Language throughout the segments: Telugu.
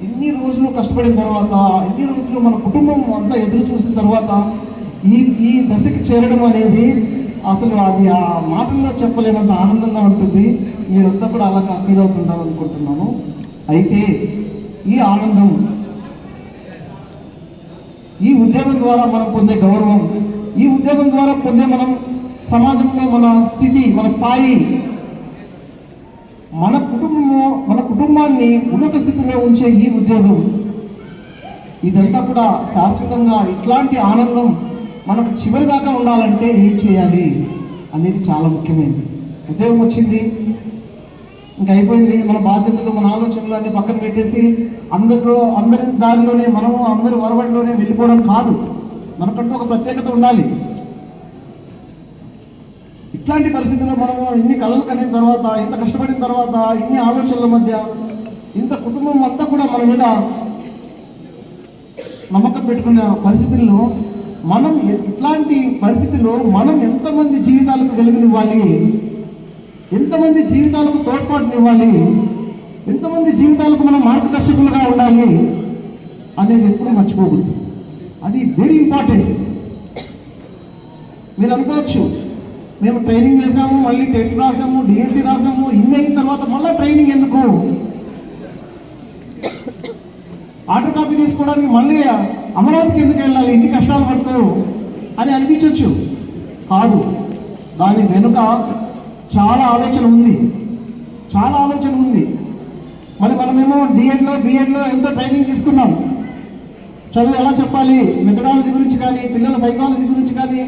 ఇన్ని రోజులు కష్టపడిన తర్వాత, ఇన్ని రోజులు మన కుటుంబం అంతా ఎదురు చూసిన తర్వాత ఈ దశకి చేరడం అనేది అసలు అది ఆ మాటల్లో చెప్పలేనంత ఆనందంగా ఉంటుంది. మీరంతా కూడా అలాగా ఫీల్ అవుతుంటారు అనుకుంటున్నాను. అయితే ఈ ఆనందం, ఈ ఉద్యోగం ద్వారా మనం పొందే గౌరవం, ఈ ఉద్యోగం ద్వారా పొందే మనం సమాజంలో మన స్థితి, మన స్థాయి, మన కుటుంబాన్ని ఉన్నత స్థితిలో ఉంచే ఈ ఉద్యోగం, ఇదంతా కూడా శాశ్వతంగా ఇట్లాంటి ఆనందం మనకు చివరి దాకా ఉండాలంటే ఏం చేయాలి అనేది చాలా ముఖ్యమైనది. ఉద్యోగం వచ్చింది, ఇంకా అయిపోయింది, మన బాధ్యతలు, మన ఆలోచనలు అన్ని పక్కన పెట్టేసి అందరి దారిలోనే మనము అందరి వరవడిలోనే వెళ్ళిపోవడం కాదు. మనకంటూ ఒక ప్రత్యేకత ఉండాలి. ఇట్లాంటి పరిస్థితుల్లో మనము ఇన్ని కళలు కనిన తర్వాత, ఇంత కష్టపడిన తర్వాత, ఇన్ని ఆలోచనల మధ్య, ఇంత కుటుంబం అంతా కూడా మన మీద నమ్మకం పెట్టుకున్న పరిస్థితుల్లో మనం ఇట్లాంటి పరిస్థితుల్లో మనం ఎంతమంది జీవితాలకు వెలుగునివ్వాలి, ఎంతమంది జీవితాలకు తోడ్పాటునివ్వాలి, ఎంతమంది జీవితాలకు మనం మార్గదర్శకులుగా ఉండాలి అనేది ఎప్పుడు మర్చిపోకూడదు. అది వెరీ ఇంపార్టెంట్. మీరు అనుకోవచ్చు, మేము ట్రైనింగ్ చేసాము, మళ్ళీ టెట్ రాసాము, డిఎస్సి రాసాము, ఇన్ని అయిన తర్వాత మళ్ళీ ట్రైనింగ్ ఎందుకు, ఆర్డర్ కాపీ తీసుకోవడానికి మళ్ళీ అమరావతికి ఎందుకు వెళ్ళాలి ఇన్ని కష్టాలు పడుతూ అని అనిపించవచ్చు. కాదు, దాని వెనుక చాలా ఆలోచన ఉంది, చాలా ఆలోచన ఉంది. మరి మనమేమో బిఎడ్లో ఎంతో ట్రైనింగ్ తీసుకున్నాం. చదువు ఎలా చెప్పాలి, మెథడాలజీ గురించి కానీ, పిల్లల సైకాలజీ గురించి కానీ,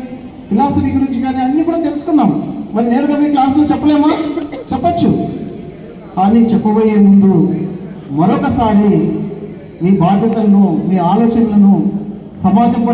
ఫిలాసఫీ గురించి కానీ అన్నీ కూడా తెలుసుకున్నాం. మరి నేరుగా మీ క్లాసులో చెప్పలేమా? చెప్పచ్చు. కానీ చెప్పబోయే ముందు మరొకసారి మీ బాధ్యతలను, మీ ఆలోచనలను సమాజం